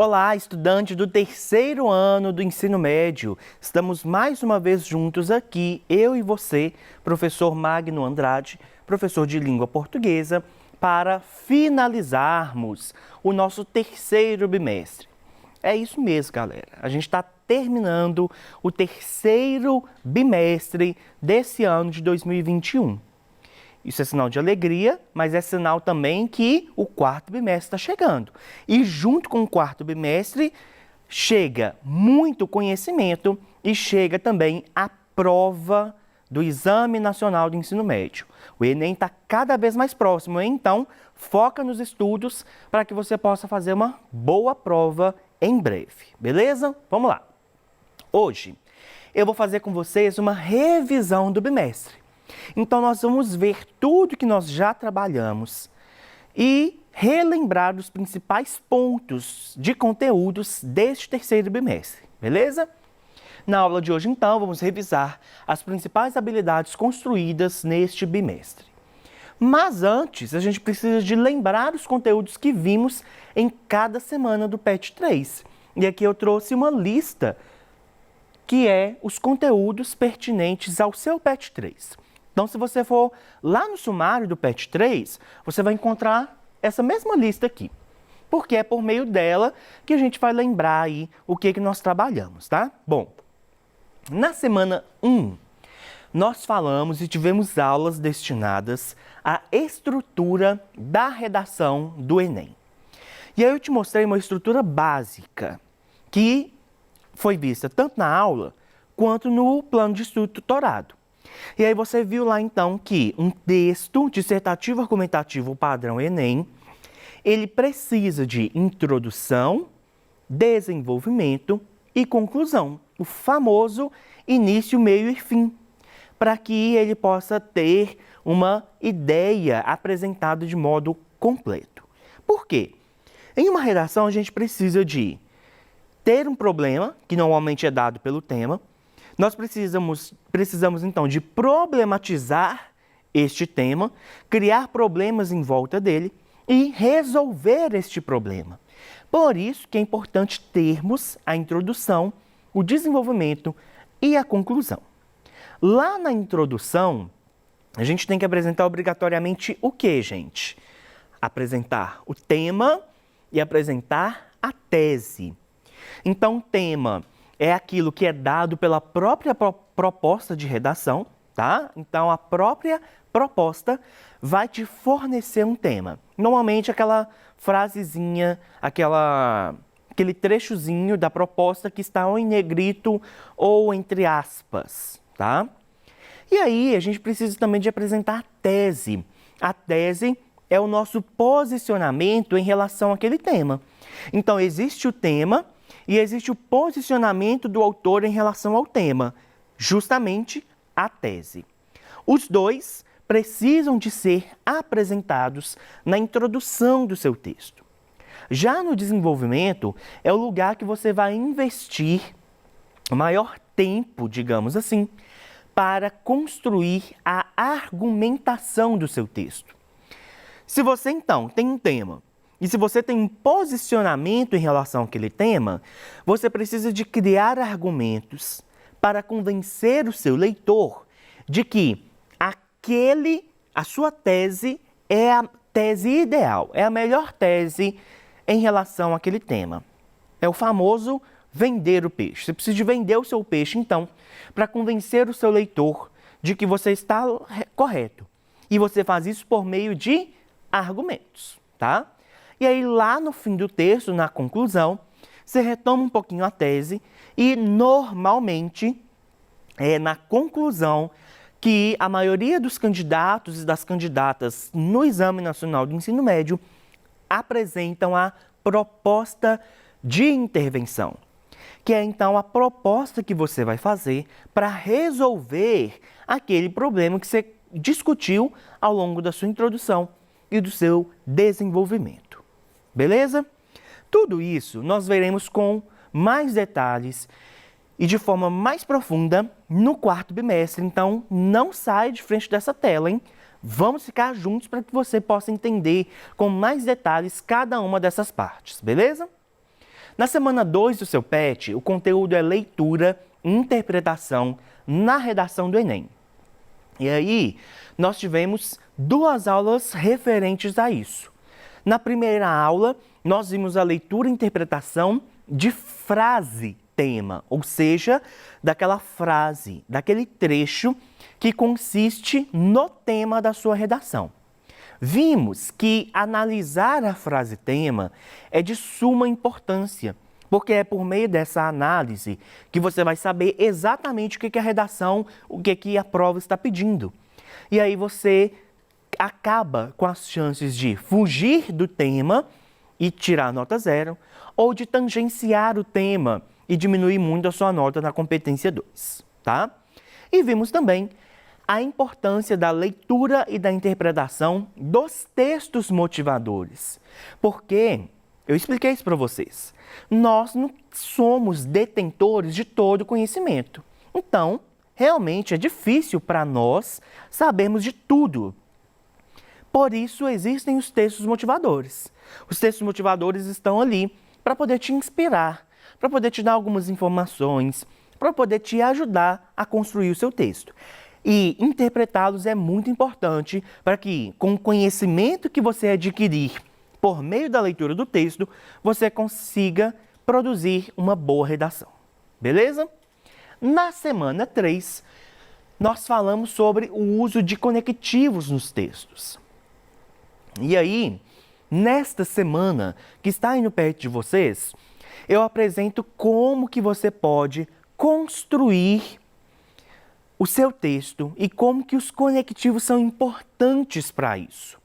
Olá, estudante do terceiro ano do ensino médio. Estamos mais uma vez juntos aqui, eu e você, professor Magno Andrade, professor de língua portuguesa, para finalizarmos o nosso terceiro bimestre. É isso mesmo, galera. A gente está terminando o terceiro bimestre desse ano de 2021. Isso é sinal de alegria, mas é sinal também que o quarto bimestre está chegando. E junto com o quarto bimestre, chega muito conhecimento e chega também a prova do Exame Nacional do Ensino Médio. O Enem está cada vez mais próximo, então foca nos estudos para que você possa fazer uma boa prova em breve, beleza? Vamos lá! Hoje eu vou fazer com vocês uma revisão do bimestre. Então, nós vamos ver tudo que nós já trabalhamos e relembrar os principais pontos de conteúdos deste terceiro bimestre, beleza? Na aula de hoje, então, vamos revisar as principais habilidades construídas neste bimestre. Mas antes, a gente precisa de lembrar os conteúdos que vimos em cada semana do PET 3. E aqui eu trouxe uma lista que é os conteúdos pertinentes ao seu PET 3. Então, se você for lá no sumário do PET 3, você vai encontrar essa mesma lista aqui. Porque é por meio dela que a gente vai lembrar aí o que nós trabalhamos, tá? Bom, na semana 1, nós falamos e tivemos aulas destinadas à estrutura da redação do Enem. E aí eu te mostrei uma estrutura básica que foi vista tanto na aula quanto no plano de estudo tutorado. E aí você viu lá então que um texto dissertativo argumentativo padrão Enem, ele precisa de introdução, desenvolvimento e conclusão, o famoso início, meio e fim, para que ele possa ter uma ideia apresentada de modo completo. Por quê? Em uma redação a gente precisa de ter um problema, que normalmente é dado pelo tema. Nós precisamos então de problematizar este tema, criar problemas em volta dele e resolver este problema. Por isso que é importante termos a introdução, o desenvolvimento e a conclusão. Lá na introdução, a gente tem que apresentar obrigatoriamente o que, gente? Apresentar o tema e apresentar a tese. Então, o tema é aquilo que é dado pela própria proposta de redação, tá? Então, a própria proposta vai te fornecer um tema. Normalmente, aquela frasezinha, aquele trechozinho da proposta que está ou em negrito ou entre aspas, tá? E aí, a gente precisa também de apresentar a tese. A tese é o nosso posicionamento em relação àquele tema. Então, existe o tema e existe o posicionamento do autor em relação ao tema, justamente a tese. Os dois precisam de ser apresentados na introdução do seu texto. Já no desenvolvimento, é o lugar que você vai investir o maior tempo, digamos assim, para construir a argumentação do seu texto. Se você, então, tem um tema, e se você tem um posicionamento em relação àquele tema, você precisa de criar argumentos para convencer o seu leitor de que a sua tese é a tese ideal, é a melhor tese em relação àquele tema. É o famoso vender o peixe. Você precisa de vender o seu peixe, então, para convencer o seu leitor de que você está correto. E você faz isso por meio de argumentos, tá? E aí, lá no fim do texto, na conclusão, você retoma um pouquinho a tese e, normalmente, é na conclusão que a maioria dos candidatos e das candidatas no Exame Nacional do Ensino Médio apresentam a proposta de intervenção, que é, então, a proposta que você vai fazer para resolver aquele problema que você discutiu ao longo da sua introdução e do seu desenvolvimento. Beleza? Tudo isso nós veremos com mais detalhes e de forma mais profunda no quarto bimestre. Então, não sai de frente dessa tela, hein? Vamos ficar juntos para que você possa entender com mais detalhes cada uma dessas partes, beleza? Na semana 2 do seu PET, o conteúdo é leitura e interpretação na redação do Enem. E aí, nós tivemos 2 aulas referentes a isso. Na primeira aula, nós vimos a leitura e interpretação de frase-tema, ou seja, daquela frase, daquele trecho que consiste no tema da sua redação. Vimos que analisar a frase-tema é de suma importância, porque é por meio dessa análise que você vai saber exatamente o que a redação, o que a prova está pedindo. E aí você acaba com as chances de fugir do tema e tirar nota 0, ou de tangenciar o tema e diminuir muito a sua nota na competência 2, tá? E vimos também a importância da leitura e da interpretação dos textos motivadores. Porque, eu expliquei isso para vocês, nós não somos detentores de todo o conhecimento. Então, realmente é difícil para nós sabermos de tudo. Por isso existem os textos motivadores. Os textos motivadores estão ali para poder te inspirar, para poder te dar algumas informações, para poder te ajudar a construir o seu texto. E interpretá-los é muito importante para que, com o conhecimento que você adquirir por meio da leitura do texto, você consiga produzir uma boa redação. Beleza? Na semana 3, nós falamos sobre o uso de conectivos nos textos. E aí, nesta semana que está aí no PET de vocês, eu apresento como que você pode construir o seu texto e como que os conectivos são importantes para isso.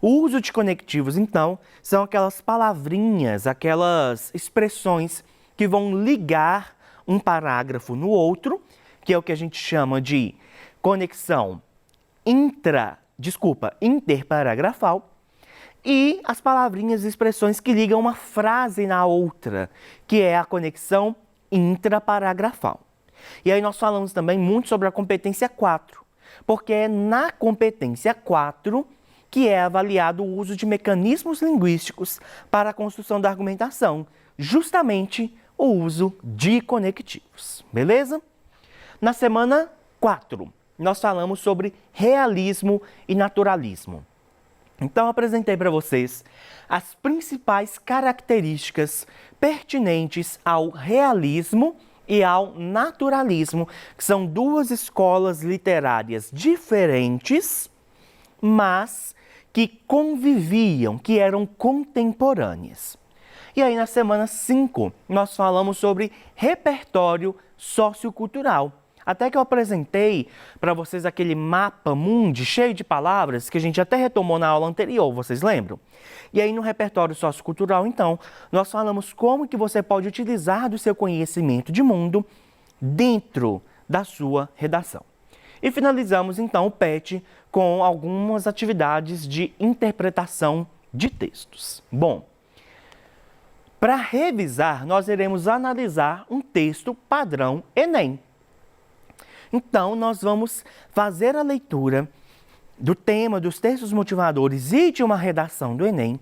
O uso de conectivos, então, são aquelas palavrinhas, aquelas expressões que vão ligar um parágrafo no outro, que é o que a gente chama de conexão interparagrafal, e as palavrinhas e expressões que ligam uma frase na outra, que é a conexão intraparagrafal. E aí nós falamos também muito sobre a competência 4, porque é na competência 4 que é avaliado o uso de mecanismos linguísticos para a construção da argumentação, justamente o uso de conectivos, beleza? Na semana 4, nós falamos sobre realismo e naturalismo. Então, eu apresentei para vocês as principais características pertinentes ao realismo e ao naturalismo, que são 2 escolas literárias diferentes, mas que conviviam, que eram contemporâneas. E aí, na semana 5, nós falamos sobre repertório sociocultural. Até que eu apresentei para vocês aquele mapa mundi cheio de palavras que a gente até retomou na aula anterior, vocês lembram? E aí no repertório sociocultural, então, nós falamos como que você pode utilizar do seu conhecimento de mundo dentro da sua redação. E finalizamos então o PET com algumas atividades de interpretação de textos. Bom, para revisar, nós iremos analisar um texto padrão Enem. Então, nós vamos fazer a leitura do tema, dos textos motivadores e de uma redação do Enem.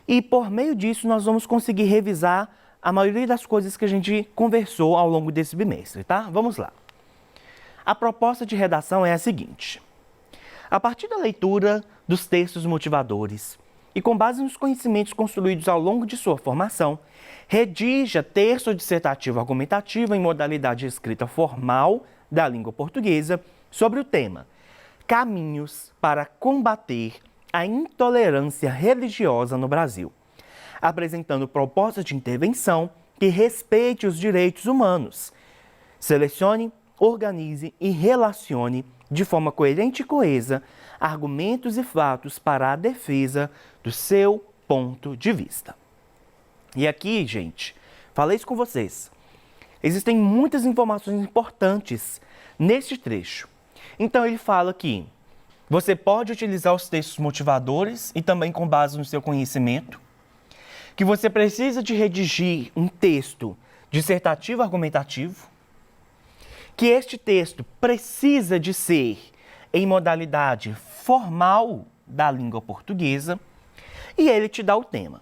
E, por meio disso, nós vamos conseguir revisar a maioria das coisas que a gente conversou ao longo desse bimestre, tá? Vamos lá. A proposta de redação é a seguinte. A partir da leitura dos textos motivadores e com base nos conhecimentos construídos ao longo de sua formação, redija texto dissertativo argumentativo em modalidade escrita formal da língua portuguesa sobre o tema Caminhos para combater a intolerância religiosa no Brasil, apresentando propostas de intervenção que respeite os direitos humanos. Selecione, organize e relacione de forma coerente e coesa argumentos e fatos para a defesa do seu ponto de vista. E aqui, gente, falei isso com vocês. Existem muitas informações importantes neste trecho. Então, ele fala que você pode utilizar os textos motivadores e também com base no seu conhecimento, que você precisa de redigir um texto dissertativo argumentativo, que este texto precisa de ser em modalidade formal da língua portuguesa, e ele te dá o tema.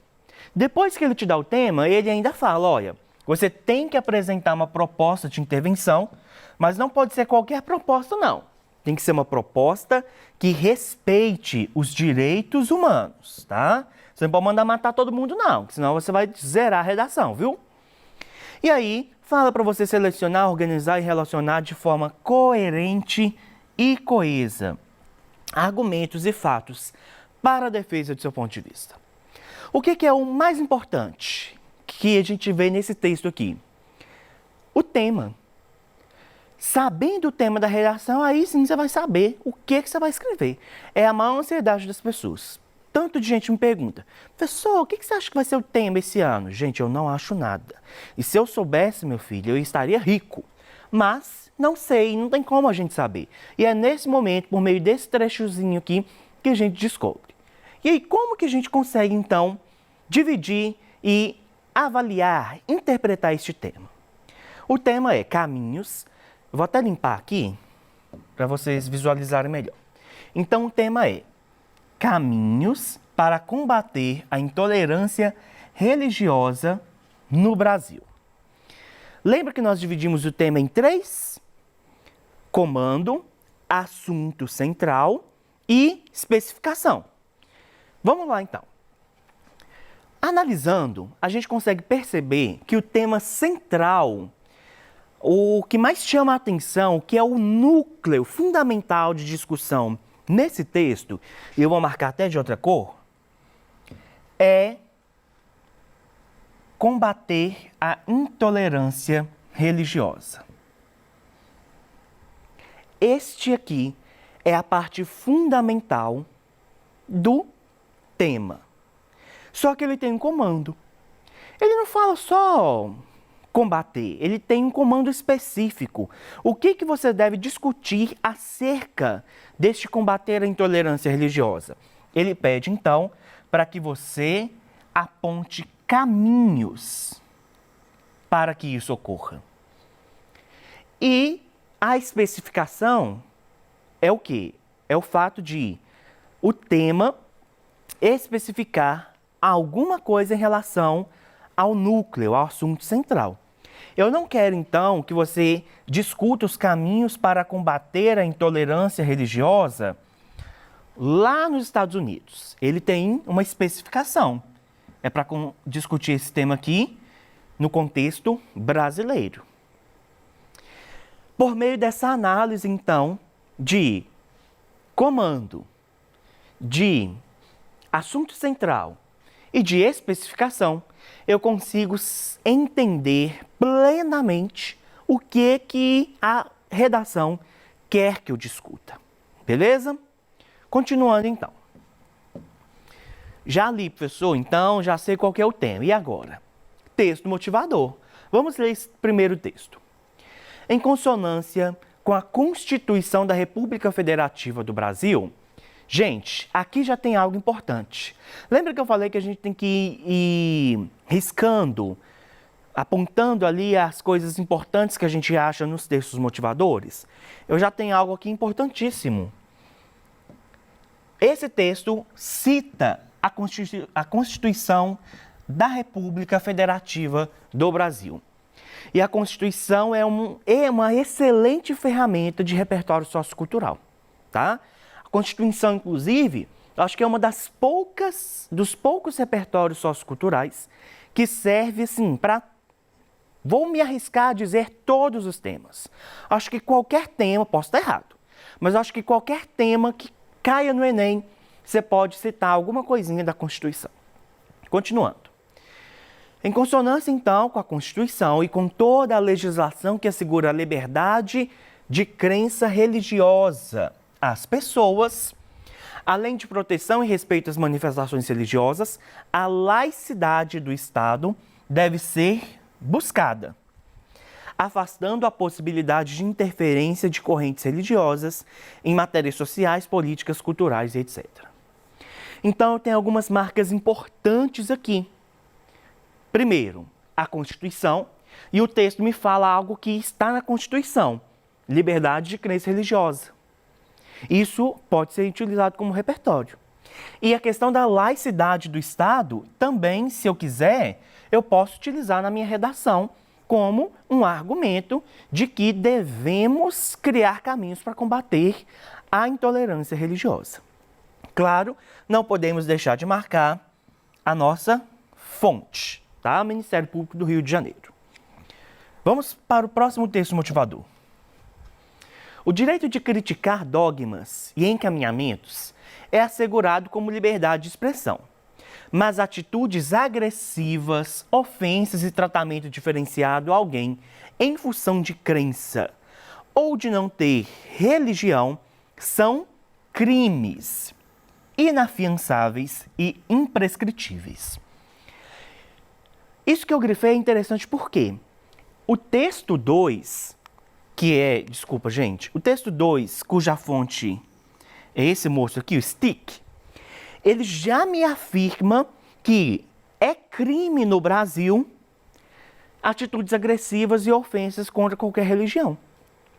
Depois que ele te dá o tema, ele ainda fala, olha, você tem que apresentar uma proposta de intervenção, mas não pode ser qualquer proposta, não. Tem que ser uma proposta que respeite os direitos humanos, tá? Você não pode mandar matar todo mundo, não, senão você vai zerar a redação, viu? E aí, fala para você selecionar, organizar e relacionar de forma coerente e coesa argumentos e fatos para a defesa do seu ponto de vista. O que é o mais importante que a gente vê nesse texto aqui? O tema. Sabendo o tema da redação, aí sim você vai saber o que você vai escrever. É a maior ansiedade das pessoas. Tanto de gente me pergunta, professor, o que você acha que vai ser o tema esse ano? Gente, eu não acho nada. E se eu soubesse, meu filho, eu estaria rico. Mas não sei, não tem como a gente saber. E é nesse momento, por meio desse trechozinho aqui, que a gente descobre. E aí, como que a gente consegue, então, dividir e avaliar, interpretar este tema? O tema é caminhos. Eu vou até limpar aqui, para vocês visualizarem melhor. Então, o tema é caminhos para combater a intolerância religiosa no Brasil. Lembra que nós dividimos o tema em 3? Comando, assunto central e especificação. Vamos lá, então. Analisando, a gente consegue perceber que o tema central, o que mais chama a atenção, que é o núcleo fundamental de discussão nesse texto, e eu vou marcar até de outra cor, é combater a intolerância religiosa. Este aqui é a parte fundamental do tema. Só que ele tem um comando. Ele não fala só combater, ele tem um comando específico. O que você deve discutir acerca deste combater a intolerância religiosa? Ele pede, então, para que você aponte caminhos para que isso ocorra. E a especificação é o quê? É o fato de o tema especificar alguma coisa em relação ao núcleo, ao assunto central. Eu não quero, então, que você discuta os caminhos para combater a intolerância religiosa lá nos Estados Unidos. Ele tem uma especificação. É para discutir esse tema aqui no contexto brasileiro. Por meio dessa análise, então, de comando, de assunto central e de especificação, eu consigo entender plenamente o que a redação quer que eu discuta. Beleza? Continuando, então. Já li, professor, então já sei qual que é o tema. E agora? Texto motivador. Vamos ler esse primeiro texto. Em consonância com a Constituição da República Federativa do Brasil, gente, aqui já tem algo importante. Lembra que eu falei que a gente tem que ir riscando, apontando ali as coisas importantes que a gente acha nos textos motivadores? Eu já tenho algo aqui importantíssimo. Esse texto cita a Constituição da República Federativa do Brasil. E a Constituição é uma excelente ferramenta de repertório sociocultural, tá? A Constituição, inclusive, acho que é uma dos poucos repertórios socioculturais que serve, assim, para, vou me arriscar a dizer, todos os temas. Acho que qualquer tema, posso estar errado, mas acho que qualquer tema que caia no Enem, você pode citar alguma coisinha da Constituição. Continuando. Em consonância, então, com a Constituição e com toda a legislação que assegura a liberdade de crença religiosa às pessoas, além de proteção e respeito às manifestações religiosas, a laicidade do Estado deve ser buscada, afastando a possibilidade de interferência de correntes religiosas em matérias sociais, políticas, culturais e etc. Então, eu tenho algumas marcas importantes aqui. Primeiro, a Constituição, e o texto me fala algo que está na Constituição: liberdade de crença religiosa. Isso pode ser utilizado como repertório. E a questão da laicidade do Estado, também, se eu quiser, eu posso utilizar na minha redação como um argumento de que devemos criar caminhos para combater a intolerância religiosa. Claro, não podemos deixar de marcar a nossa fonte, tá? Ministério Público do Rio de Janeiro. Vamos para o próximo texto motivador. O direito de criticar dogmas e encaminhamentos é assegurado como liberdade de expressão, mas atitudes agressivas, ofensas e tratamento diferenciado a alguém em função de crença ou de não ter religião são crimes inafiançáveis e imprescritíveis. Isso que eu grifei é interessante porque o texto 2, o texto 2, cuja fonte é esse moço aqui, o Stick, ele já me afirma que é crime no Brasil atitudes agressivas e ofensas contra qualquer religião.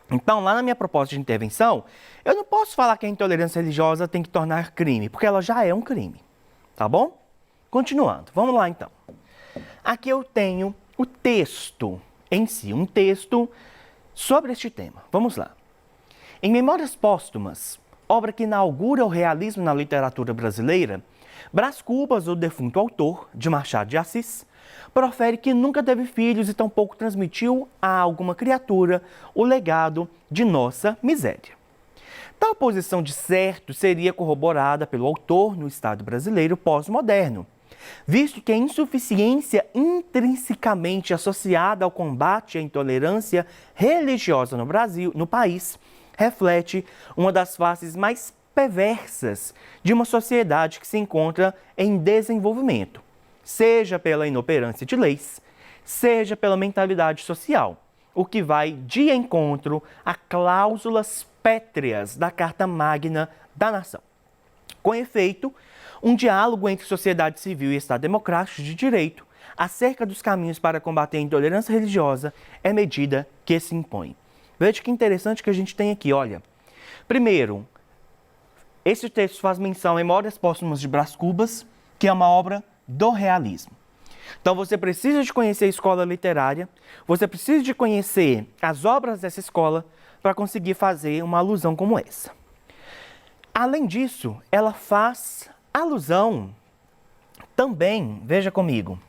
Então, lá na minha proposta de intervenção, eu não posso falar que a intolerância religiosa tem que tornar crime, porque ela já é um crime, tá bom? Continuando, vamos lá então. Aqui eu tenho o texto em si, um texto sobre este tema. Vamos lá. Em Memórias Póstumas, obra que inaugura o realismo na literatura brasileira, Brás Cubas, o defunto autor, de Machado de Assis, profere que nunca teve filhos e tampouco transmitiu a alguma criatura o legado de nossa miséria. Tal posição de certo seria corroborada pelo autor no Estado brasileiro pós-moderno, visto que a insuficiência intrinsecamente associada ao combate à intolerância religiosa no país, reflete uma das faces mais perversas de uma sociedade que se encontra em desenvolvimento, seja pela inoperância de leis, seja pela mentalidade social, o que vai de encontro a cláusulas pétreas da Carta Magna da Nação. Com efeito, um diálogo entre sociedade civil e Estado democrático de direito acerca dos caminhos para combater a intolerância religiosa é medida que se impõe. Veja que interessante que a gente tem aqui, olha. Primeiro, esse texto faz menção a Memórias Póstumas de Brás Cubas, que é uma obra do realismo. Então você precisa de conhecer a escola literária, você precisa de conhecer as obras dessa escola para conseguir fazer uma alusão como essa. Além disso, ela faz alusão também, veja comigo,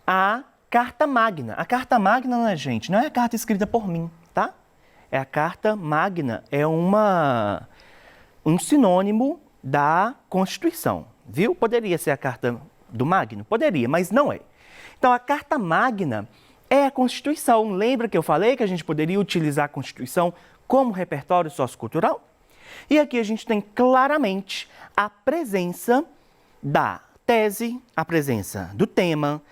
à Carta Magna. A Carta Magna, né, gente, não é a carta escrita por mim, tá? É a Carta Magna, é um sinônimo da Constituição, viu? Poderia ser a Carta do Magno? Poderia, mas não é. Então, a Carta Magna é a Constituição. Lembra que eu falei que a gente poderia utilizar a Constituição como repertório sociocultural? E aqui a gente tem claramente a presença da tese, a presença do tema,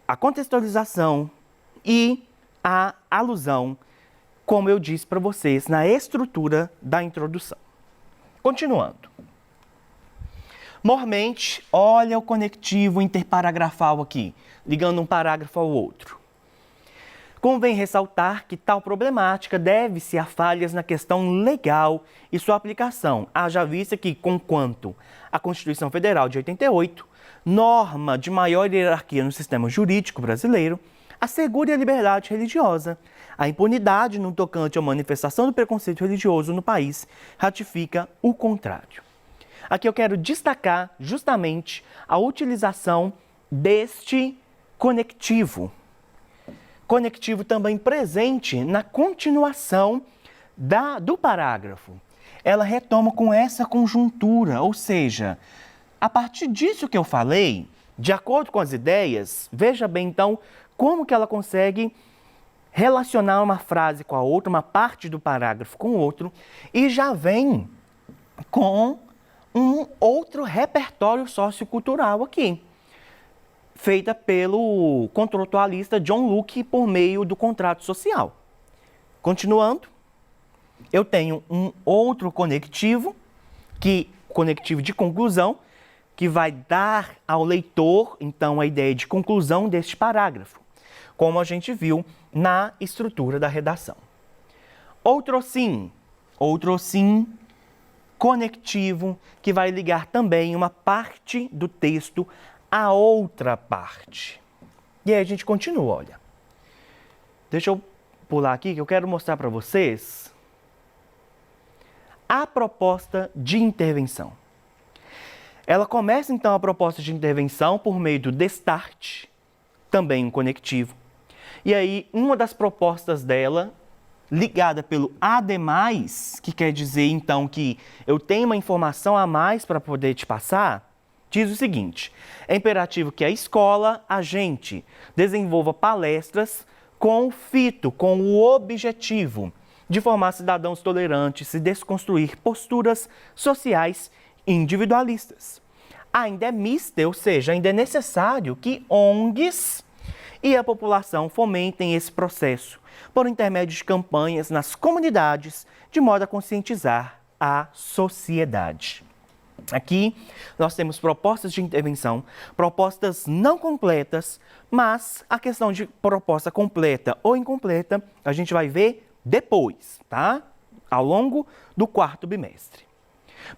a contextualização e a alusão, como eu disse para vocês, na estrutura da introdução. Continuando. Mormente, olha o conectivo interparagrafal aqui, ligando um parágrafo ao outro. Convém ressaltar que tal problemática deve-se a falhas na questão legal e sua aplicação, haja vista que, conquanto a Constituição Federal de 88, norma de maior hierarquia no sistema jurídico brasileiro, assegure a liberdade religiosa. A impunidade no tocante à manifestação do preconceito religioso no país ratifica o contrário. Aqui eu quero destacar justamente a utilização deste conectivo. Conectivo também presente na continuação do parágrafo. Ela retoma com essa conjuntura, ou seja, a partir disso que eu falei, de acordo com as ideias, veja bem então como que ela consegue relacionar uma frase com a outra, uma parte do parágrafo com o outro, e já vem com um outro repertório sociocultural aqui, feita pelo contratualista John Locke por meio do contrato social. Continuando, eu tenho um outro conectivo de conclusão, que vai dar ao leitor, então, a ideia de conclusão deste parágrafo, como a gente viu na estrutura da redação. Outro sim conectivo, que vai ligar também uma parte do texto a outra parte. E aí a gente continua, olha. Deixa eu pular aqui que eu quero mostrar para vocês a proposta de intervenção. Ela começa então a proposta de intervenção por meio do destarte, também um conectivo. E aí uma das propostas dela, ligada pelo ademais, que quer dizer então que eu tenho uma informação a mais para poder te passar, diz o seguinte: é imperativo que a escola, a gente, desenvolva palestras com o fito, com o objetivo de formar cidadãos tolerantes e desconstruir posturas sociais individualistas. Ainda é mista, ou seja, ainda é necessário que ONGs e a população fomentem esse processo por intermédio de campanhas nas comunidades, de modo a conscientizar a sociedade. Aqui nós temos propostas de intervenção, propostas não completas, mas a questão de proposta completa ou incompleta a gente vai ver depois, tá? Ao longo do quarto bimestre.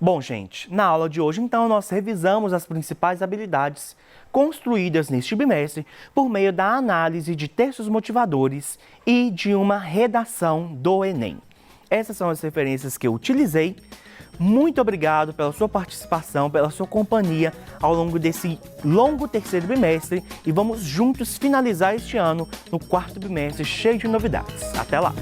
Bom, gente, na aula de hoje, então, nós revisamos as principais habilidades construídas neste bimestre por meio da análise de textos motivadores e de uma redação do Enem. Essas são as referências que eu utilizei. Muito obrigado pela sua participação, pela sua companhia ao longo desse longo terceiro bimestre e vamos juntos finalizar este ano no quarto bimestre cheio de novidades. Até lá!